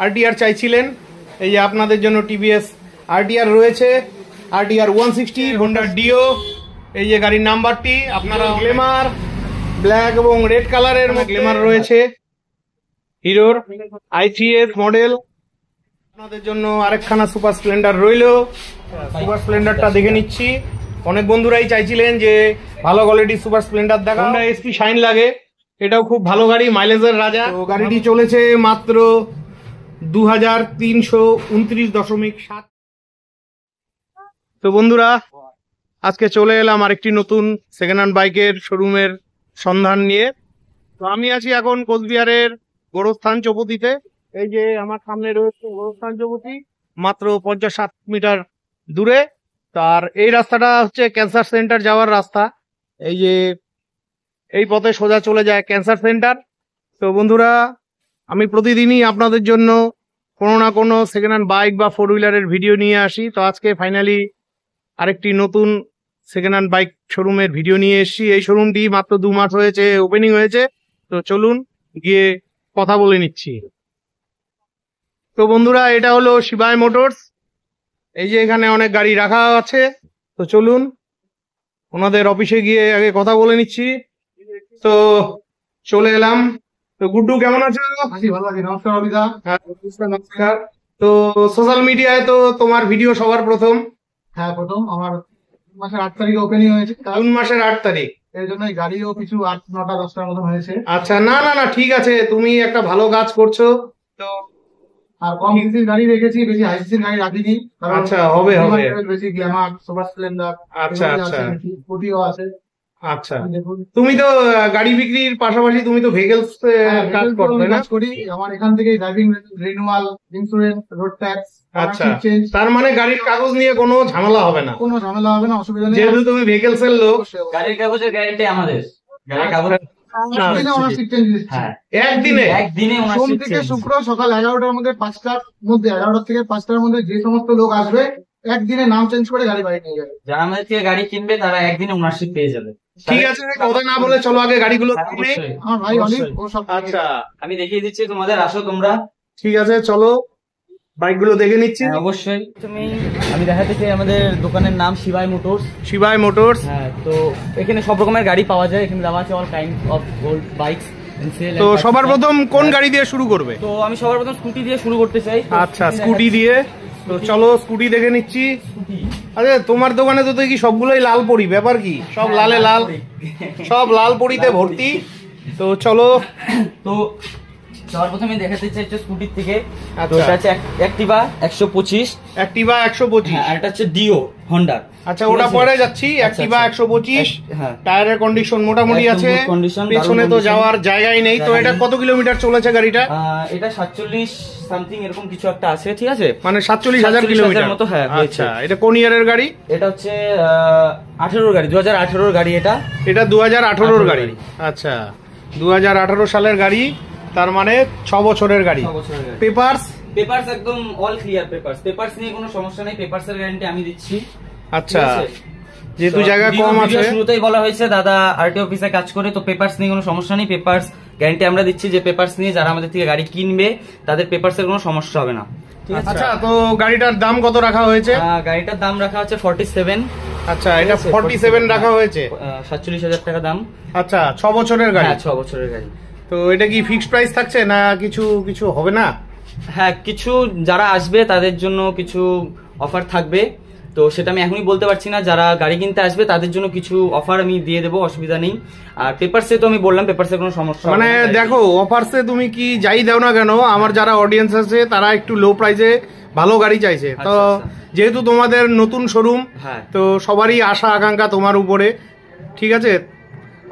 RTR চাইছিলেন, এই যে আপনাদের জন্য টিভিএস আরটিআর রয়েছে, আরটিআর 160, হোন্ডা ডিও, এই যে গাড়ির নাম্বারটি। আপনারা গ্ল্যামার ব্ল্যাক এবং রেড কালারের গ্ল্যামার রয়েছে, হিরোর i3s মডেল। আপনাদের জন্য আরেকখানা সুপার স্প্লেন্ডার রইল, সুপার স্প্লেন্ডারটা দেখে নিচ্ছি। অনেক বন্ধুরাই চাইছিলেন যে ভালো কোয়ালিটির সুপার স্প্লেন্ডার দেখা, হোন্ডা এসপি শাইন লাগে, এটাও খুব ভালো গাড়ি, মাইলেজের রাজা। তো গাড়িটি চলেছে মাত্র 2329.7। তো বন্ধুরা, আজকে চলে এলাম আরেকটি নতুন সেকেন্ড হ্যান্ড বাইকের শোরুমের সন্ধান নিয়ে। তো আমি আছি এখন কোচবিহারের গোরস্থান চৌপতিতে। এই যে আমার সামনে রয়েছে গোরস্থান চৌপতি, মাত্র 50-60 মিটার দূরে। তার এই রাস্তাটা হচ্ছে ক্যান্সার সেন্টার যাওয়ার রাস্তা, এই যে এই পথে সোজা চলে যায় ক্যান্সার সেন্টার। তো বন্ধুরা, আমি প্রতিদিনই আপনাদের জন্য কোনো না কোনো সেকেন্ড হ্যান্ড বাইক বা 4 হুইলারের ভিডিও নিয়ে আসি। তো আজকে ফাইনালি আরেকটি নতুন সেকেন্ড হ্যান্ড বাইক শোরুমের ভিডিও নিয়ে এসেছি। এই শোরুমটি মাত্র 2 মাস হয়েছে ওপেনিং হয়েছে। তো চলুন গিয়ে কথা বলে নিচ্ছি। তো বন্ধুরা, এটা হলো শিবাই মোটরস। এই যে এখানে অনেক গাড়ি রাখা আছে। তো চলুন ওনাদের অফিসে গিয়ে আগে কথা বলে নিচ্ছি। তো চলে এলাম। তো গুড্ডু কেমন আছো? ভালো আছি। নমস্কার অবিদা। হ্যাঁ নমস্কার। তো সোশ্যাল মিডিয়ায় তো তোমার ভিডিও সবার প্রথম। হ্যাঁ, প্রথম আমার মাসের 8 তারিখে ওপেনিং হয়েছে, জুন মাসের 8 তারিখ। এর জন্য গাড়িও কিছু 8, 9টা 10টার মতন হয়েছে। আচ্ছা, না না না, ঠিক আছে, তুমি একটা ভালো কাজ করছো। তো আর কম সিসির গাড়ি রেখেছি, বেশি হাই সিসির গাড়ি রাখিনি। আচ্ছা, হবে হবে। বেশি গ্ল্যামার, সুপার স্প্লেন্ডার, আচ্ছা আচ্ছা স্কুটিও আছে। আচ্ছা, তুমি তো গাড়ি বিক্রির পাশাপাশি তুমি তো ভেহিকলস কাজ করো, তাই না? করি। আমার এখান থেকে driving renewal, insurance, road tax. আচ্ছা, তার মানে গাড়ির কাগজ নিয়ে কোনো ঝামেলা হবে না? কোনো ঝামেলা হবে না, অসুবিধা নেই। যেহেতু তুমি ভেহিকলস এর লোক, গাড়ির কাগজের গ্যারান্টি আমাদের। গাড়ির কাগজ একদিনে সোম থেকে শুক্র সকাল 11টার মধ্যে 11টা থেকে 5টার মধ্যে যে সমস্ত লোক আসবে, একদিনে নাম চেঞ্জ করে গাড়ি বাড়ি নিয়ে যাবে। যারা আমাদের থেকে গাড়ি কিনবে তারা একদিনে ওনারশিপ পেয়ে যাবে। ঠিক আছে, কথা না বলে চলো আগে গাড়িগুলো কিনে। আমার ভাই অনেক ও সব। আচ্ছা, আমি দেখিয়ে দিচ্ছি তোমাদের, আসো তোমরা। ঠিক আছে, চলো বাইকগুলো দেখে নিচ্ছি। অবশ্যই। আমি দেখাতে চাই আমাদের দোকানের নাম শিবাই মোটরস। শিবাই মোটরস। হ্যাঁ, তো এখানে সব রকমের গাড়ি পাওয়া যায়। এখানে দেওয়া আছে all kind of old bikes. তো সবার প্রথম কোন গাড়ি দিয়ে শুরু করবে? তো আমি সবার প্রথম স্কুটি দিয়ে শুরু করতে চাই। আচ্ছা, স্কুটি দিয়ে। তো চলো স্কুটি দেখে নিচ্ছি। আচ্ছা, তোমার দোকানে তো দেখি সবগুলোই লাল পরি, ব্যাপার কি? সব লালে লাল, সব লাল পরিতে ভর্তি। তো চলো। তো সবার প্রথমে দেখাতে চাই স্কুটির থেকে। তো এটা হচ্ছে অ্যাক্টিভা 125। অ্যাক্টিভা 125। আর এটা হচ্ছে ডিও হন্ডা। আচ্ছা, ওটা পরে যাচ্ছি। অ্যাক্টিভা 125, টায়ারের কন্ডিশন মোটামুটি আছে, পেছনে তো যাওয়ার জায়গাই নেই। তো এটা কত কিলোমিটার চলেছে গাড়িটা? এটা 47 সামথিং এরকম কিছু একটা আছে, ঠিক আছে, মানে 47,000 কিলোমিটার মতো। হ্যাঁ। আচ্ছা, এটা কোন ইয়ারের গাড়ি? এটা হচ্ছে 18 গাড়ি, 2018 গাড়ি। এটা 2018 গাড়ি। আচ্ছা, 2018 সালের গাড়ি, তার মানে 6 বছরের গাড়ি। পেপারস একদম অল ক্লিয়ার। পেপারস নিয়ে কোনো সমস্যা নেই, পেপারসের গ্যারান্টি আমি দিচ্ছি। আচ্ছা, যেহেতু জায়গা কম আছে, শুরুতেই বলা হয়েছে দাদা আরটি অফিসে কাজ করে, তো পেপারস নিয়ে কোনো সমস্যা নেই। পেপারস গ্যারান্টি আমরা দিচ্ছি, যে পেপারস নিয়ে যারা আমাদের থেকে গাড়ি কিনবে তাদের পেপারসের কোনো সমস্যা হবে না। আচ্ছা, তো গাড়িটার দাম কত রাখা হয়েছে? গাড়িটার দাম রাখা হচ্ছে 47। আচ্ছা, এটা 47 রাখা হয়েছে, 47,000 টাকা দাম। আচ্ছা, 6 বছরের গাড়ি। 6 বছরের গাড়ি। তো এটা কি ফিক্সড প্রাইস থাকছে না কিছু হবে না? হ্যাঁ, কিছু যারা আসবে তাদের জন্য কিছু অফার থাকবে। তো সেটা আমি এখনই বলতে পারছি না। যারা গাড়ি কিনতে আসবে তাদের জন্য কিছু অফার আমি দিয়ে দেবো, অসুবিধা নেই। আর পেপারসে তো আমি বললাম, পেপারসে কোনো সমস্যা মানে দেখো, অফারসে তুমি কি যাই দাও না কেন, আমার যারা অডিয়েন্স আছে তারা একটু লো প্রাইসে ভালো গাড়ি চাইছে। তো যেহেতু তোমাদের নতুন শোরুম, তো সবারই আশা আকাঙ্ক্ষা তোমার উপরে। ঠিক আছে,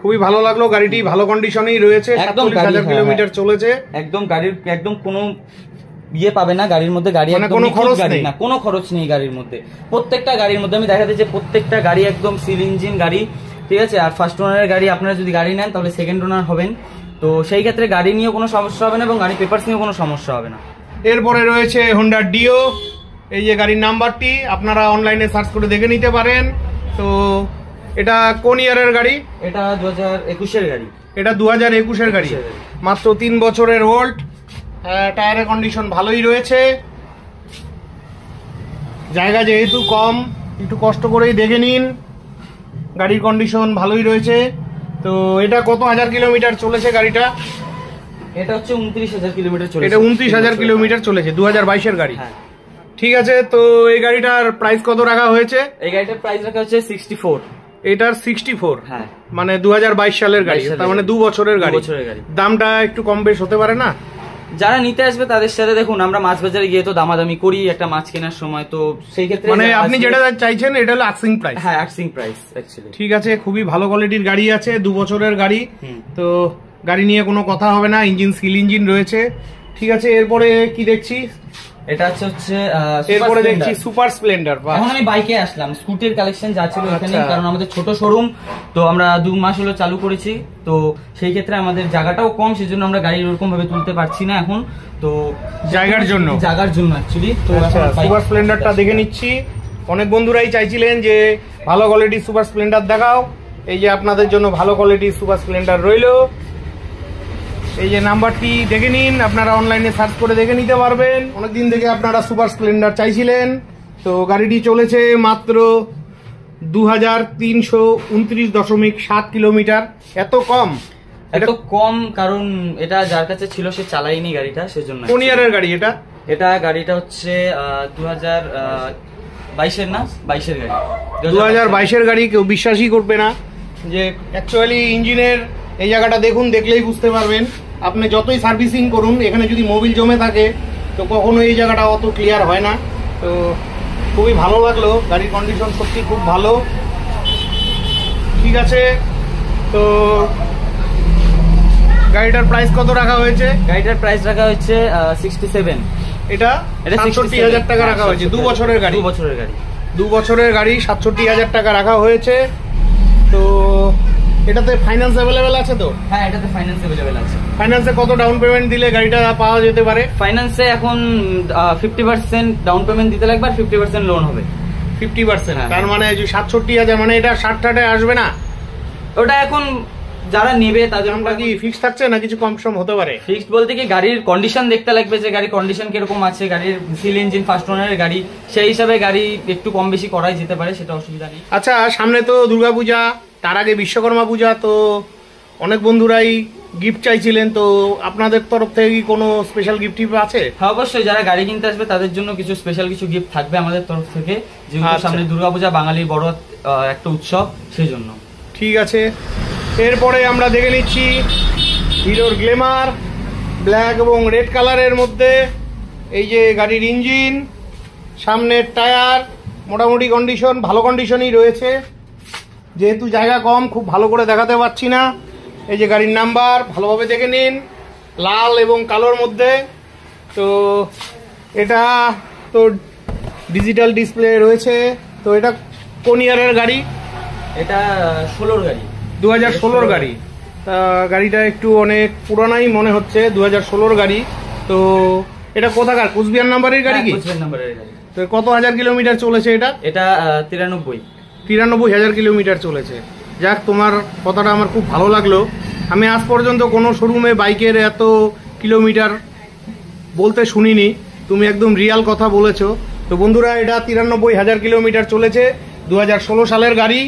খুবই ভালো লাগলো, গাড়িটি ভালো কন্ডিশনেই রয়েছে, 47,000 কিলোমিটার চলেছে। একদম গাড়ির একদম কোনো ইয়ে পাবে না গাড়ির মধ্যে। গাড়ি কোনো খরচ নেই, কোনো খরচ নেই গাড়ির মধ্যে। প্রত্যেকটা গাড়ির মধ্যে আমি দেখাতে যে প্রত্যেকটা গাড়ি একদম সিল ইঞ্জিন গাড়ি, ঠিক আছে। আর ফার্স্ট ওনারের গাড়ি আপনারা যদি গাড়ি নেন তাহলে সেকেন্ড ওনার হবেন। তো সেই ক্ষেত্রে গাড়ি নিয়েও কোনো সমস্যা হবে না এবং গাড়ি পেপারস নিয়েও কোনো সমস্যা হবে না। এরপরে রয়েছে হোন্ডা ডিও। এই যে গাড়ির নাম্বারটি আপনারা অনলাইনে সার্চ করে দেখে নিতে পারেন। তো এটা কোন ইয়ারের গাড়ি? এটা 2021-এর গাড়ি। এটা 2021-এর গাড়ি, মাত্র 3 বছরের ওল্ড। টায়ারের কন্ডিশন ভালোই রয়েছে, জায়গা যেহেতু কম একটু কষ্ট করেই দেখে নিন। গাড়ির কন্ডিশন ভালোই রয়েছে। তো এটা কত হাজার কিলোমিটার চলেছে গাড়িটা? এটা হচ্ছে 29,000 কিলোমিটার চলেছে। এটা 29,000 কিলোমিটার চলেছে, 2022-এর গাড়ি। হ্যাঁ। ঠিক আছে, তো এই গাড়িটার প্রাইস কত রাখা হয়েছে? এই গাড়িটার প্রাইস রাখা হচ্ছে 64। এটার 64, হ্যাঁ, মানে 2022 সালের গাড়ি, 22 সালের তার মানে গাড়ি। 2 বছরের গাড়ি। 2 বছরের গাড়ি। দামটা একটু কম বেশ হতে পারে না? যারা নিতে আসবে তাদের সাথে দেখুন, আমরা মাছ বাজারে গিয়ে তো দামাদামি করি একটা মাছ কেনার সময়, তো সেই ক্ষেত্রে মানে যারা আপনি আসবে- যেটা চাইছেন এটা হলো আস্কিং প্রাইস। হ্যাঁ, আস্কিং প্রাইস অ্যাকচুয়ালি। ঠিক আছে, খুবই ভালো কোয়ালিটির গাড়ি আছে, 2 বছরের গাড়ি। হুম। তো গাড়ি নিয়ে কোনো কথা হবে না, ইঞ্জিন সিল ইঞ্জিন রয়েছে। ঠিক আছে, এরপরে কি দেখছি? এটা হচ্ছে এরপরে দেখছি সুপার স্প্লেন্ডার। এখন আমি বাইকে আসলাম, স্কুটির কালেকশন যা ছিল এখানে, আচ্ছা। কারণ আমাদের ছোট শোরুম, তো আমরা 2 মাস হলো চালু করেছি, তো সেই ক্ষেত্রে আমাদের জায়গাটাও কম, সেজন্য আমরা গাড়ি ওরকম ভাবে তুলতে পারছি না এখন, তো জায়গার জন্য অ্যাকচুয়ালি। তো আচ্ছা, এখন bike- সুপার স্প্লেন্ডারটা দেখে নিচ্ছি। অনেক বন্ধুরাই চাইছিলেন যে ভালো কোয়ালিটির সুপার স্প্লেন্ডার দেখাও, এই যে আপনাদের জন্য ভালো কোয়ালিটির সুপার স্প্লেন্ডার রইলো। এই যে নাম্বারটি দেখে নিন, আপনারা অনলাইনে সার্চ করে দেখে নিতে পারবেন। অনেকদিন থেকে আপনারা সুপার স্প্লেন্ডার চাইছিলেন, তো গাড়িটি চলেছে মাত্র 2329.7 কিলোমিটার। এত কম? এত কম কারণ এটা যার কাছে ছিল সে চালায়নি গাড়িটা, সেজন্য। কোন ইয়ারের গাড়ি এটা? এটা গাড়িটা হচ্ছে 2022-এর না, 22-এর গাড়ি। 2022-এর গাড়ি। কেউ বিশ্বাসই করবে না যে অ্যাকচুয়ালি ইঞ্জিনের এই জায়গাটা দেখুন, দেখলেই বুঝতে পারবেন। আপনি যতই সার্ভিসিং করুন, এখানে যদি মোবিল জমে থাকে তো কখনো এই জায়গাটা অত ক্লিয়ার হয় না। তো খুবই ভালো লাগলো, গাড়ির কন্ডিশন সত্যি খুব ভালো। ঠিক আছে, তো গাড়িটার প্রাইস কত রাখা হয়েছে? গাড়িটার প্রাইস রাখা হচ্ছে 67। এটা 67,000 টাকা রাখা হয়েছে। 2 বছরের গাড়ি। 2 বছরের গাড়ি। 2 বছরের গাড়ি, 67,000 টাকা রাখা হয়েছে। তো এটাতে ফাইন্যান্স অ্যাভেলেবেল আছে তো? হ্যাঁ, এটাতে ফাইন্যান্স अवेलेबल আছে। ফাইন্যান্সে কত ডাউন পেমেন্ট দিলে গাড়িটা পাওয়া যেতে পারে? ফাইন্যান্সে এখন 50% ডাউন পেমেন্ট দিতে লাগবে আর 50% লোন হবে। 50%, হ্যাঁ। তার মানে যে 67,000, মানে এটা 60-60 আসবে না? ওটা এখন যারা নেবে তাদের দামটা কি ফিক্স থাকছে না কিছু কম সম হতে পারে? ফিক্সড বলতে কি, গাড়ির কন্ডিশন দেখতে লাগবে যে গাড়ির কন্ডিশন কিরকম আছে, গাড়ির সিল ইঞ্জিন ফার্স্ট ওনারের গাড়ি, সেই হিসাবে গাড়ি একটু কম বেশি করাই যেতে পারে, সেটা অসুবিধা নেই। আচ্ছা, সামনে তো দুর্গাপূজা, তার আগে বিশ্বকর্মা পূজা, তো অনেক বন্ধুরাই গিফট চাইছিলেন, তো আপনাদের তরফ থেকে কি কোনো স্পেশাল গিফট আছে? হ্যাঁ, অবশ্যই যারা গাড়ি কিনতে আসবে তাদের জন্য কিছু স্পেশাল কিছু গিফট থাকবে আমাদের তরফ থেকে, যেহেতু আচ্ছা। সামনে দুর্গাপূজা, বাঙালির বড় একটা উৎসব, সেই জন্য। ঠিক আছে, এরপরে আমরা দেখে নিচ্ছি হিরোর গ্ল্যামার, ব্ল্যাক এবং রেড কালারের মধ্যে। এই যে গাড়ির ইঞ্জিন, সামনের টায়ার মোটামুটি কন্ডিশন, ভালো কন্ডিশনই রয়েছে। যেহেতু জায়গা কম, খুব ভালো করে দেখাতে পারছি না। এই যে গাড়ির নাম্বার ভালোভাবে দেখে নিন, লাল এবং কালোর মধ্যে। তো এটা তো ডিজিটাল ডিসপ্লে রয়েছে। তো এটা কোন ইয়ারের গাড়ি? এটা 16-র গাড়ি। 2016-র গাড়ি। তা গাড়িটা একটু অনেক পুরানাই মনে হচ্ছে, 2016-র গাড়ি। তো এটা কোথাকার? কুচবিহার নাম্বারের গাড়ি কি? কোচবিহার নাম্বারের গাড়ি। তো কত হাজার কিলোমিটার চলেছে এটা? এটা 93। 93,000 কিলোমিটার চলেছে। যাক, তোমার কথাটা আমার খুব ভালো লাগলো। আমি আজ পর্যন্ত কোনো শোরুমে বাইকের এত কিলোমিটার বলতে শুনিনি, তুমি একদম রিয়াল কথা বলেছো। তো বন্ধুরা, এটা 93,000 কিলোমিটার চলেছে, 2016 সালের গাড়ি।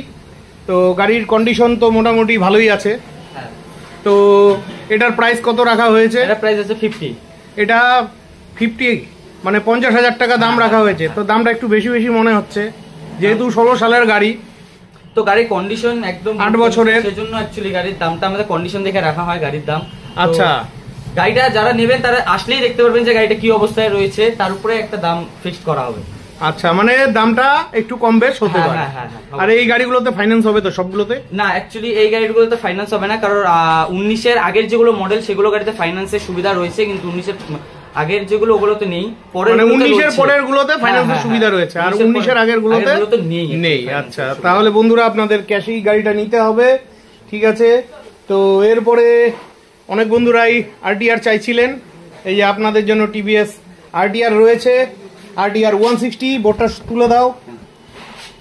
তো গাড়ির কন্ডিশন তো মোটামুটি ভালোই আছে। হ্যাঁ, তো এটার প্রাইস কত রাখা হয়েছে? এটা প্রাইস আছে 50। এটা 50, মানে 50,000 টাকা দাম রাখা হয়েছে। তো দামটা একটু বেশি বেশি মনে হচ্ছে, যেহেতু 16 সালের গাড়ি। তো গাড়ির কন্ডিশন একদম 8 বছরের, সেজন্য অ্যাকচুয়ালি গাড়ির দামটা আমাদের কন্ডিশন দেখে রাখা হয় গাড়ির দাম। তো আচ্ছা, গাড়িটা যারা নেবেন তারা আসলেই দেখতে পারবেন যে গাড়িটা কি অবস্থায় রয়েছে, তার উপরে একটা দাম ফিক্সড করা হবে। আচ্ছা, মানে দামটা একটু কম বেশ হতে হ্যাঁ, পারে। হ্যাঁ, হ্যাঁ, হ্যাঁ। আর এই গাড়িগুলোতে ফাইন্যান্স হবে তো সবগুলোতে? না, অ্যাকচুয়ালি এই গাড়িগুলোতে ফাইন্যান্স হবে না, কারণ 19-এর আগের যেগুলো মডেল সেগুলো গাড়িতে ফাইন্যান্সের সুবিধা রয়েছে, কিন্তু 19-এর আগের যেগুলো ওগুলোতে নেই। মানে 19-এর পরের গুলোতে ফাইন্যান্সের সুবিধা রয়েছে, আর 19-এর আগের গুলোতে নেই। আচ্ছা, তাহলে বন্ধুরা আপনাদের ক্যাশেই গাড়িটা নিতে হবে। ঠিক আছে, তো এরপরে অনেক বন্ধুরাই আরটিআর চাইছিলেন। এই যে আপনাদের জন্য টিভিএস আরটিআর রয়েছে, আরটিআর 160। বোর্ডটা তুলে দাও।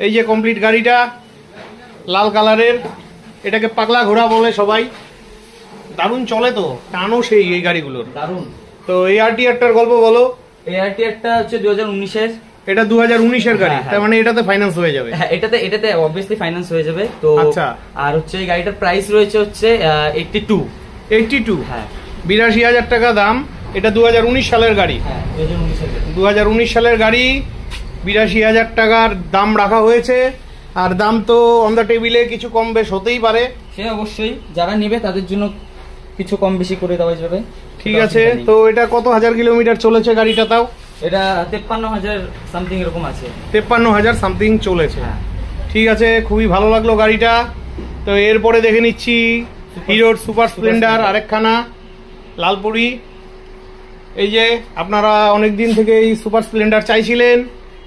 এই যে কমপ্লিট গাড়িটা, লাল কালারের, এটাকে পাগলা ঘোড়া বলে সবাই। দারুণ চলে তো, টানও সেই এই গাড়িগুলোর। দারুণ। তো এই আরটিআরটার গল্প বলো। এই আরটিআরটা হচ্ছে 2019-এর। এটা 2019-এর গাড়ি, হ্যাঁ, হ্যাঁ। তার মানে এটাতে ফাইন্যান্স হয়ে যাবে। হ্যাঁ, এটাতে অবভিয়াসলি ফাইন্যান্স হয়ে যাবে। তো আচ্ছা। আর হচ্ছে এই গাড়িটার প্রাইস রয়েছে হচ্ছে 82। 82, হ্যাঁ 82,000 টাকা দাম। এটা 2019 সালের গাড়ি। হ্যাঁ 2019-এর গাড়ি। 2019 সালের গাড়ি, 82,000 টাকার দাম রাখা হয়েছে। আর দাম তো অন দ্য টেবিলে, কিছু কম বেশ হতেই পারে। সে অবশ্যই, যারা নেবে তাদের জন্য কিছু কম বেশি করে দেওয়া যাবে। ঠিক আছে। তো এটা কত হাজার কিলোমিটার চলেছে গাড়িটা তাও? এটা 53,000 সামথিং এরকম আছে। 53,000 সামথিং চলেছে। হ্যাঁ। ঠিক আছে, খুবই ভালো লাগলো গাড়িটা। তো এরপরে দেখে নিচ্ছি হিরোর সুপার স্প্লেন্ডার আরেকখানা, লালপুরি। এই যে আপনারা অনেক দিন থেকে এই সুপার স্প্লেন্ডার চাইছিলেন,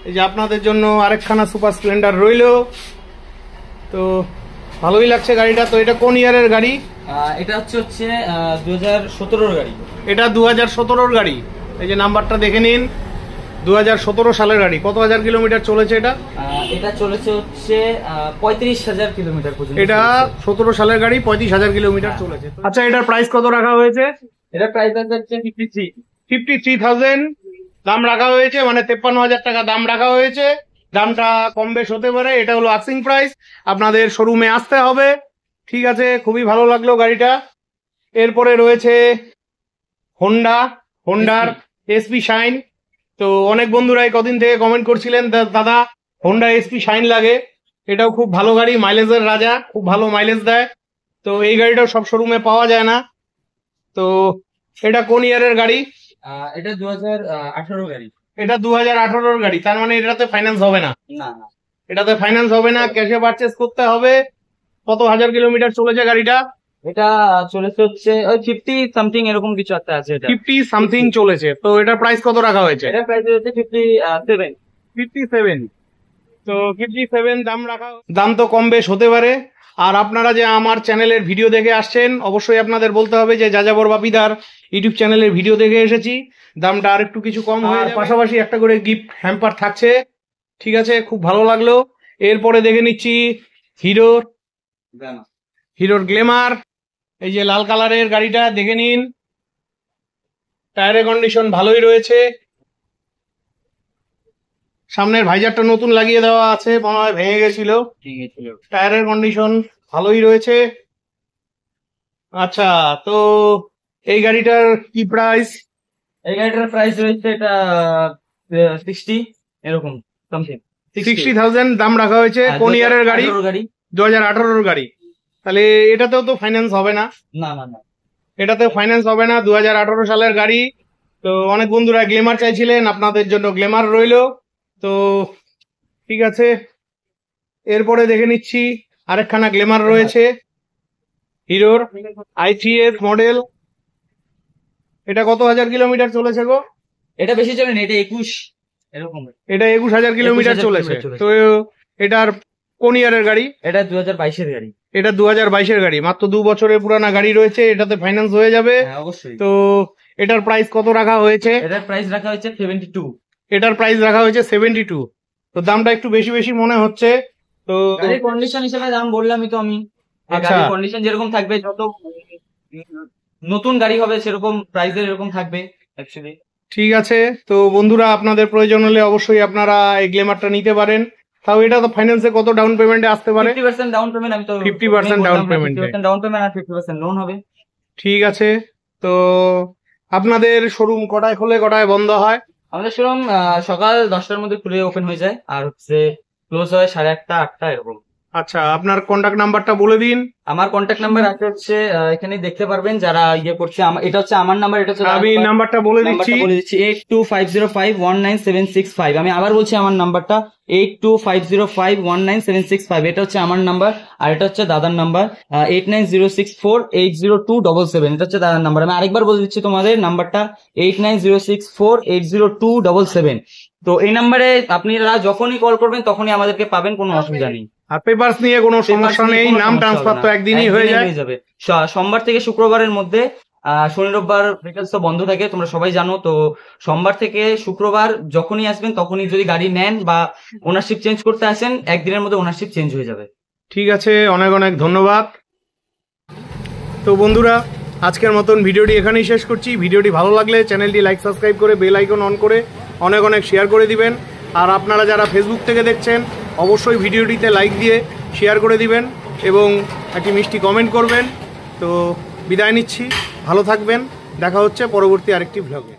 এই যে আপনাদের জন্য আরেকখানা সুপার স্প্লেন্ডার রইলো। তো ভালোই লাগছে গাড়িটা। তো এটা কোন ইয়ারের গাড়ি? এটা হচ্ছে 2017-এর গাড়ি। এটা 2017-এর গাড়ি। এই যে নাম্বারটা দেখে নিন, 2017 সালের গাড়ি। কত হাজার কিলোমিটার চলেছে এটা? এটা চলেছে হচ্ছে 35,000 কিলোমিটার পর্যন্ত। এটা 17 সালের গাড়ি, 35,000 কিলোমিটার চলেছে। আচ্ছা, এটার প্রাইস কত রাখা হয়েছে? এটা প্রাইস হচ্ছে 53,000 দাম রাখা হয়েছে, মানে 53,000 টাকা দাম রাখা হয়েছে। দামটা কম বেশ হতে পারে, এটা হলো আস্কিং প্রাইস। আপনাদের শোরুমে আসতে হবে। ঠিক আছে, খুবই ভালো লাগলো গাড়িটা। এরপরে রয়েছে হোন্ডার এসপি শাইন। তো অনেক বন্ধুরা এই কদিন থেকে কমেন্ট করছিলেন, দাদা হোন্ডা এসপি শাইন লাগে। এটাও খুব ভালো গাড়ি, মাইলেজের রাজা, খুব ভালো মাইলেজ দেয়। তো এই গাড়িটাও সব শোরুমে পাওয়া যায় না। তো এটা কোন ইয়ারের গাড়ি? এটা 2018 গাড়ি। এটা 2018-এর গাড়ি, তার মানে এটাতে ফাইন্যান্স হবে না। না, এটাতে ফাইন্যান্স হবে না, ক্যাশে পারচেস করতে হবে। কত হাজার কিলোমিটার চলেছে গাড়িটা? এটা চলেছে হচ্ছে ওই 50 সামথিং এরকম কিছু একটা আছে। এটা 50 সামথিং চলেছে। তো এটার প্রাইস কত রাখা হয়েছে? এটা প্রাইস হচ্ছে 57। 57। তো 57 দাম রাখা। দাম তো কম বেশ হতে পারে। আর আপনারা যে আমার চ্যানেলের ভিডিও দেখে আসছেন, অবশ্যই আপনাদের বলতে হবে যে যাযাবর বাপিদার ইউটিউব চ্যানেলের ভিডিও দেখে এসেছি, দামটা আর একটু কিছু কম হয়ে যাবে। পাশাপাশি একটা করে গিফট হ্যাম্পার থাকছে। ঠিক আছে, খুব ভালো লাগলো। এরপরে দেখে নিচ্ছি হিরোর গ্ল্যামার। এই যে লাল কালারের গাড়িটা দেখে নিন, টায়ারের কন্ডিশন ভালোই রয়েছে। সামনের ভাইজারটা নতুন লাগিয়ে দেওয়া আছে, মনে হয় ভেঙে গেছিল। টায়ারের কন্ডিশন ভালোই রয়েছে। আচ্ছা, তো এই গাড়িটার কি প্রাইস? এই গাড়িটার প্রাইস রয়েছে এটা 60 এরকম সামথিং। 60,000 দাম রাখা হয়েছে। কোন ইয়ারের গাড়ি? 2018-এর গাড়ি। তাহলে এটাতেও তো ফাইন্যান্স হবে না। না না না, এটাতে ফাইন্যান্স হবে না, 2018 সালের গাড়ি। তো অনেক বন্ধুরা গ্ল্যামার চাইছিলেন, আপনাদের জন্য গ্ল্যামার রইলো। তো ঠিক আছে, এরপরে দেখে নিচ্ছি আরেকখানা গ্ল্যামার রয়েছে হিরোর i3s মডেল। এটা কত হাজার কিলোমিটার চলেছে গো? এটা বেশি চলে না, এটা 21 এরকম। এটা 21,000 কিলোমিটার চলেছে। তো এটার কোন ইয়ারের গাড়ি? এটা 2022-এর গাড়ি। এটা 2022-এর গাড়ি, মাত্র 2 বছরের পুরানা গাড়ি রয়েছে। এটাতে ফাইন্যান্স হয়ে যাবে। হ্যাঁ অবশ্যই। তো এটার প্রাইস কত রাখা হয়েছে? এটার প্রাইস রাখা হয়েছে 72। এটার প্রাইস রাখা হয়েছে 72। তো দামটা একটু বেশি বেশি মনে হচ্ছে। তো গাড়ির কন্ডিশন হিসেবে দাম বললামই তো আমি। আচ্ছা। গাড়ির কন্ডিশন যেরকম থাকবে, যত নতুন গাড়ি হবে সেরকম প্রাইসের এরকম থাকবে অ্যাকচুয়ালি। ঠিক আছে, তো বন্ধুরা আপনাদের প্রয়োজন হলে অবশ্যই আপনারা এই গ্ল্যামারটা নিতে পারেন। তাও এটা তো ফাইন্যান্সে কত ডাউন পেমেন্টে আসতে পারে? 50% ডাউন পেমেন্ট। আমি তো 50% ডাউন পেমেন্ট। 50% ডাউন পেমেন্ট আর 50% লোন হবে। ঠিক আছে। তো আপনাদের শোরুম কটায় খোলে, কটায় বন্ধ হয়? আমাদের শোরুম সকাল 10টার মধ্যে খুলে ওপেন হয়ে যায়, আর হচ্ছে ক্লোজ হয় 8:30 8টা এরকম। আচ্ছা, আপনার কন্টাক্ট নাম্বারটা বলে দিন। আমার কন্ট্যাক্ট নাম্বার আছে হচ্ছে এখানে দেখতে পারবেন যারা ইয়ে করছে। এটা হচ্ছে আমার নাম্বার, এটা হচ্ছে আমি নাম্বারটা বলে দিচ্ছি। 8250519765। আমি আবার বলছি আমার নাম্বারটা 8250519765। এটা হচ্ছে আমার নাম্বার, আর এটা হচ্ছে দাদার নাম্বার 8906480277। এটা হচ্ছে দাদার নাম্বার। আমি আরেকবার বলে দিচ্ছি তোমাদের নাম্বারটা 8906480277। তো এই নাম্বারে আপনারা যখনই কল করবেন তখনই আমাদেরকে পাবেন, কোনো অসুবিধা নেই। আর পেপারস নিয়ে কোনো সমস্যা নেই, নাম ট্রান্সফার তো একদিনই হয়ে যাবে। সোমবার থেকে শুক্রবারের মধ্যে, শনি রোববার ভেহিকলস তো বন্ধ থাকে, তোমরা সবাই জানো। তো সোমবার থেকে শুক্রবার যখনই আসবেন তখনই যদি গাড়ি নেন বা ওনারশিপ চেঞ্জ করতে আসেন, একদিনের মধ্যে ওনারশিপ চেঞ্জ হয়ে যাবে। ঠিক আছে, অনেক অনেক ধন্যবাদ। তো বন্ধুরা, আজকের মতন ভিডিওটি এখানেই শেষ করছি। ভিডিওটি ভালো লাগলে চ্যানেলটি লাইক সাবস্ক্রাইব করে বেল আইকন অন করে অনেক অনেক শেয়ার করে দিবেন। আর আপনারা যারা ফেসবুক থেকে দেখছেন অবশ্যই ভিডিওটিতে লাইক দিয়ে শেয়ার করে দিবেন এবং একটি মিষ্টি কমেন্ট করবেন। তো বিদায় নিচ্ছি, ভালো থাকবেন, দেখা হচ্ছে পরবর্তী আরেকটি ভ্লগে।